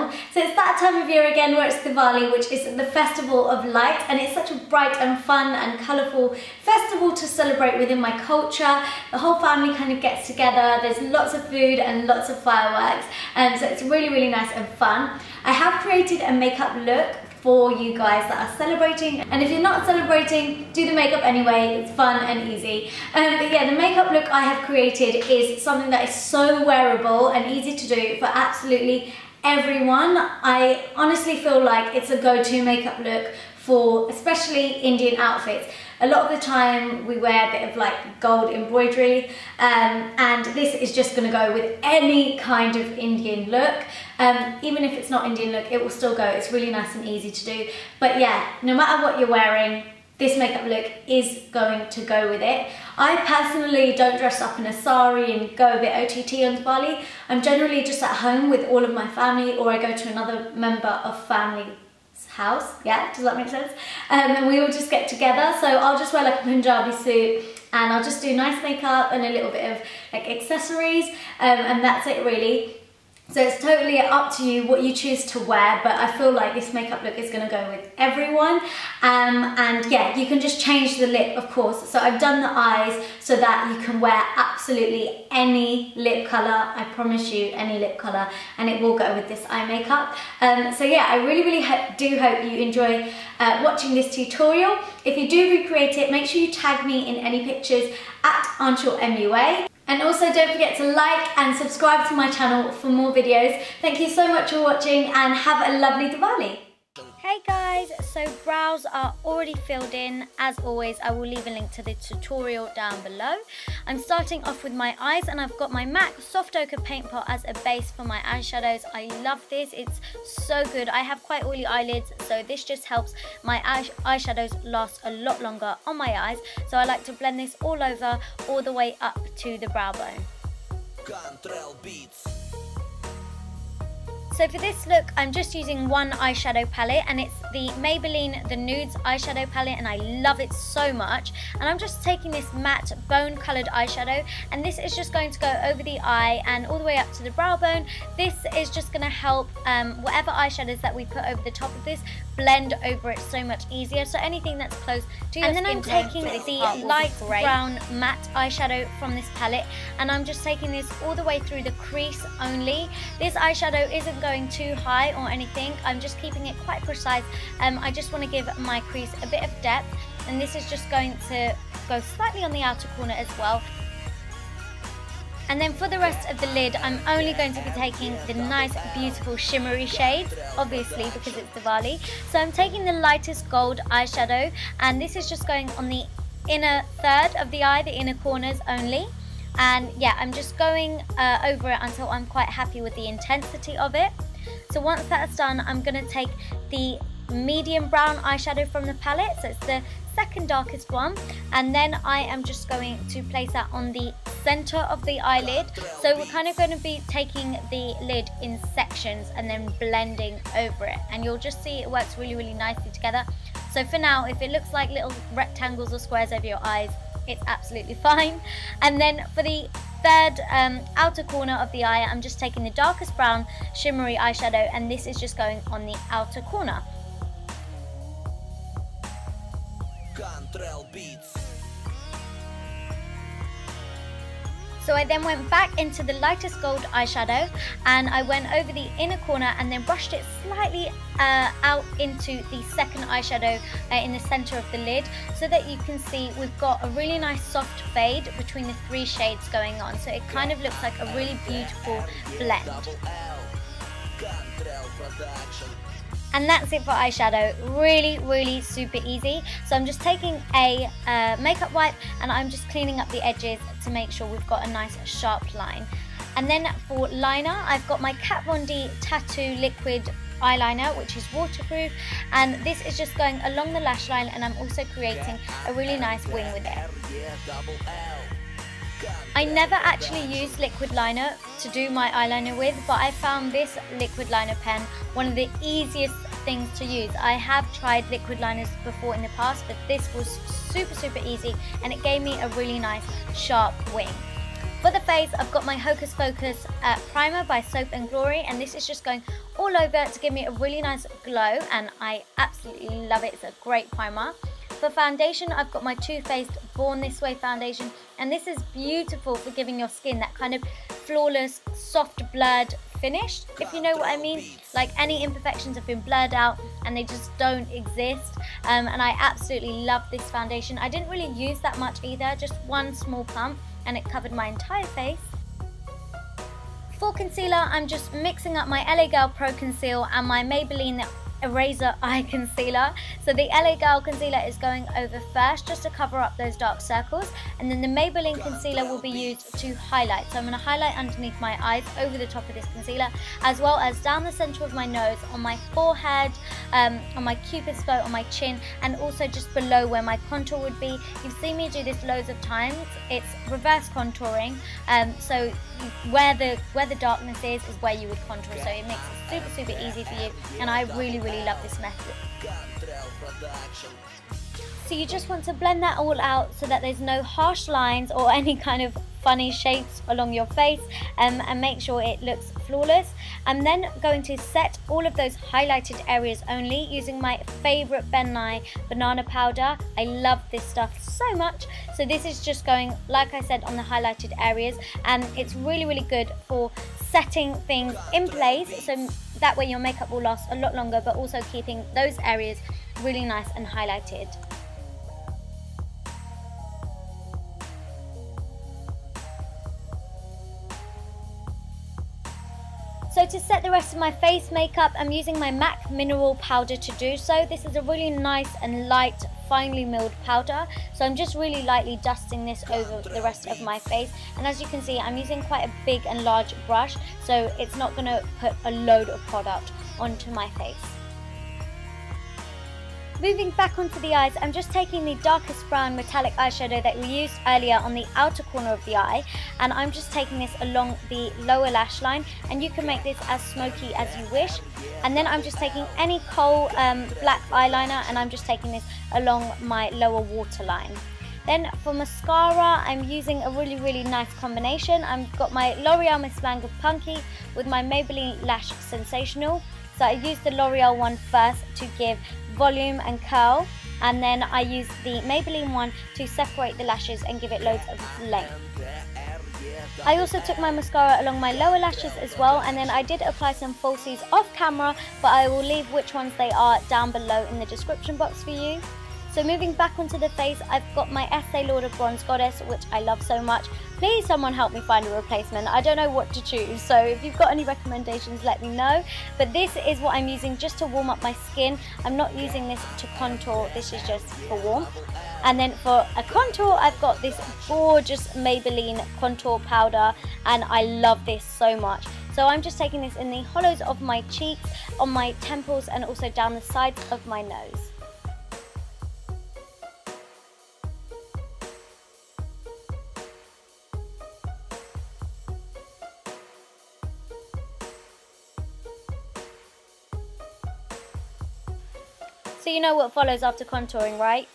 channel. So it's that time of year again where it's Diwali, which is the festival of light, and it's such a bright and fun and colourful festival to celebrate within my culture. The whole family kind of gets together, there's lots of food and lots of fireworks, so it's really, really nice and fun. I have created a makeup look for you guys that are celebrating, and if you're not celebrating, do the makeup anyway, it's fun and easy. But yeah, the makeup look I have created is something that is so wearable and easy to do for absolutely everyone. I honestly feel like it's a go-to makeup look for especially Indian outfits. A lot of the time we wear a bit of like gold embroidery, and this is just going to go with any kind of Indian look. Even if it's not Indian look, it will still go. It's really nice and easy to do. But yeah, no matter what you're wearing, this makeup look is going to go with it. I personally don't dress up in a sari and go a bit OTT on Diwali. I'm generally just at home with all of my family, or I go to another member of family house. Yeah, does that make sense? And we all just get together. So I'll just wear like a Punjabi suit, and I'll just do nice makeup and a little bit of like accessories, and that's it really. So it's totally up to you what you choose to wear, but I feel like this makeup look is going to go with everyone. And yeah, you can just change the lip, of course. So I've done the eyes so that you can wear absolutely any lip colour. I promise you, any lip colour, and it will go with this eye makeup. So yeah, I really, really do hope you enjoy watching this tutorial. If you do recreate it, make sure you tag me in any pictures at AnchalMUA. And also don't forget to like and subscribe to my channel for more videos. Thank you so much for watching, and have a lovely Diwali. Hey guys, so brows are already filled in. As always, I will leave a link to the tutorial down below. I'm starting off with my eyes, and I've got my MAC Soft Ochre Paint Pot as a base for my eyeshadows. I love this, it's so good. I have quite oily eyelids, so this just helps my eyeshadows last a lot longer on my eyes. So I like to blend this all over, all the way up to the brow bone. So for this look, I'm just using one eyeshadow palette, and it's the Maybelline, the Nudes eyeshadow palette, and I love it so much. And I'm just taking this matte bone coloured eyeshadow, and this is just going to go over the eye and all the way up to the brow bone. This is just going to help whatever eyeshadows that we put over the top of this blend over it so much easier. So anything that's close to your skin. And then I'm taking the light brown matte eyeshadow from this palette, and I'm just taking this all the way through the crease only. This eyeshadow isn't going too high or anything, I'm just keeping it quite precise. I just want to give my crease a bit of depth, and this is just going to go slightly on the outer corner as well. And then for the rest of the lid, I'm only going to be taking the nice, beautiful shimmery shades, obviously because it's Diwali. So I'm taking the lightest gold eyeshadow, and this is just going on the inner third of the eye, the inner corners only. And yeah, I'm just going over it until I'm quite happy with the intensity of it. So once that's done, I'm going to take the medium brown eyeshadow from the palette, so it's the second darkest one, and then I am just going to place that on the center of the eyelid. So we're kind of going to be taking the lid in sections and then blending over it, and you'll just see it works really, really nicely together. So for now, if it looks like little rectangles or squares over your eyes, it's absolutely fine. And then for the third outer corner of the eye, I'm just taking the darkest brown shimmery eyeshadow, and this is just going on the outer corner. So I then went back into the lightest gold eyeshadow, and I went over the inner corner and then brushed it slightly out into the second eyeshadow in the center of the lid, so that you can see we've got a really nice soft fade between the three shades going on. So it kind of looks like a really beautiful blend. And that's it for eyeshadow. Really, really super easy. So I'm just taking a makeup wipe, and I'm just cleaning up the edges to make sure we've got a nice sharp line. And then for liner, I've got my Kat Von D Tattoo Liquid eyeliner, which is waterproof, and this is just going along the lash line, and I'm also creating a really nice wing with it. I never actually use liquid liner to do my eyeliner with, but I found this liquid liner pen one of the easiest things to use. I have tried liquid liners before in the past, but this was super, super easy, and it gave me a really nice sharp wing. For the face, I've got my Hocus Pocus primer by Soap & Glory, and this is just going all over to give me a really nice glow, and I absolutely love it. It's a great primer. For foundation, I've got my Too Faced Born This Way foundation, and this is beautiful for giving your skin that kind of flawless, soft, blurred finish, if you know what I mean. Like any imperfections have been blurred out and they just don't exist. And I absolutely love this foundation. I didn't really use that much either, just one small pump, and it covered my entire face. For concealer, I'm just mixing up my LA Girl Pro Conceal and my Maybelline Eraser Eye Concealer. So the LA Girl Concealer is going over first just to cover up those dark circles, and then the Maybelline Concealer will be used to highlight. So I'm going to highlight underneath my eyes over the top of this concealer, as well as down the centre of my nose, on my forehead, on my cupid's bow, on my chin, and also just below where my contour would be. You've seen me do this loads of times. It's reverse contouring, so where the darkness is where you would contour, so it makes it super easy for you, and I really love this method. So you just want to blend that all out so that there's no harsh lines or any kind of funny shapes along your face, and make sure it looks flawless. I'm then going to set all of those highlighted areas only using my favourite Nye Banana Powder. I love this stuff so much. So this is just going, like I said, on the highlighted areas, and it's really good for setting things in place, so that way your makeup will last a lot longer, but also keeping those areas really nice and highlighted. So to set the rest of my face makeup, I'm using my MAC Mineral Powder to do so. This is a really nice and light, finely milled powder. So I'm just really lightly dusting this over the rest of my face. And as you can see, I'm using quite a big and large brush, so it's not going to put a load of product onto my face. Moving back onto the eyes, I'm just taking the darkest brown metallic eyeshadow that we used earlier on the outer corner of the eye, and I'm just taking this along the lower lash line, and you can make this as smoky as you wish. And then I'm just taking any kohl black eyeliner, and I'm just taking this along my lower waterline. Then for mascara, I'm using a really nice combination. I've got my L'Oreal Miss Mango Punky with my Maybelline Lash Sensational. So I used the L'Oreal one first to give volume and curl, and then I used the Maybelline one to separate the lashes and give it loads of length. I also took my mascara along my lower lashes as well, and then I did apply some falsies off camera, but I will leave which ones they are down below in the description box for you. So moving back onto the face, I've got my Estee Lauder Bronze Goddess, which I love so much. Please someone help me find a replacement. I don't know what to choose, so if you've got any recommendations, let me know. But this is what I'm using just to warm up my skin. I'm not using this to contour, this is just for warmth. And then for a contour, I've got this gorgeous Maybelline contour powder, and I love this so much. So I'm just taking this in the hollows of my cheeks, on my temples, and also down the sides of my nose. So you know what follows after contouring, right?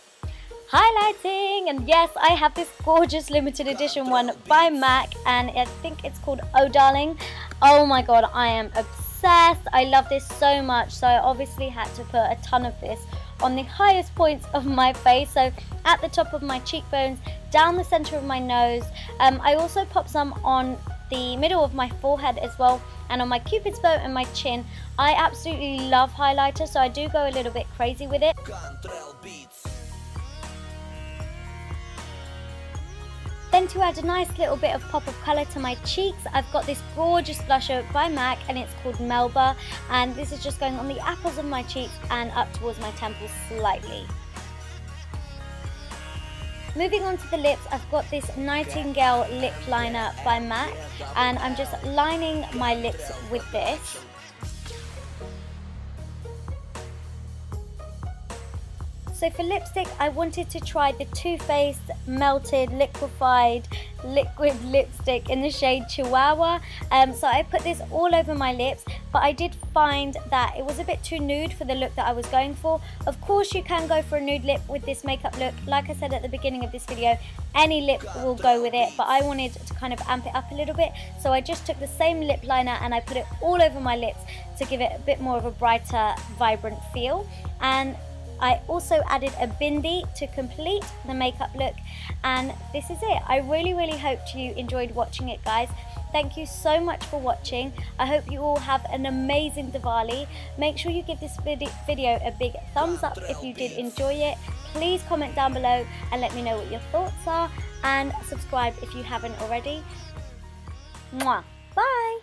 Highlighting! And yes, I have this gorgeous limited edition one by MAC, and I think it's called Oh Darling. Oh my god, I am obsessed. I love this so much, so I obviously had to put a ton of this on the highest points of my face, so at the top of my cheekbones, down the centre of my nose. I also pop some on the middle of my forehead as well, and on my cupid's bow and my chin. I absolutely love highlighter, so I do go a little bit crazy with it. Then to add a nice little bit of pop of colour to my cheeks, I've got this gorgeous blusher by MAC, and it's called Melba, and this is just going on the apples of my cheeks and up towards my temples slightly. Moving on to the lips, I've got this Nightingale lip liner by MAC, and I'm just lining my lips with this. So for lipstick, I wanted to try the Too Faced Melted Liquefied Liquid Lipstick in the shade Chihuahua. So I put this all over my lips, but I did find that it was a bit too nude for the look that I was going for. Of course, you can go for a nude lip with this makeup look. Like I said at the beginning of this video, any lip will go with it, but I wanted to kind of amp it up a little bit. So I just took the same lip liner and I put it all over my lips to give it a bit more of a brighter, vibrant feel. And I also added a bindi to complete the makeup look, and this is it. I really hoped you enjoyed watching it, guys. Thank you so much for watching. I hope you all have an amazing Diwali. Make sure you give this video a big thumbs up if you did enjoy it. Please comment down below and let me know what your thoughts are, and subscribe if you haven't already. Mwah. Bye!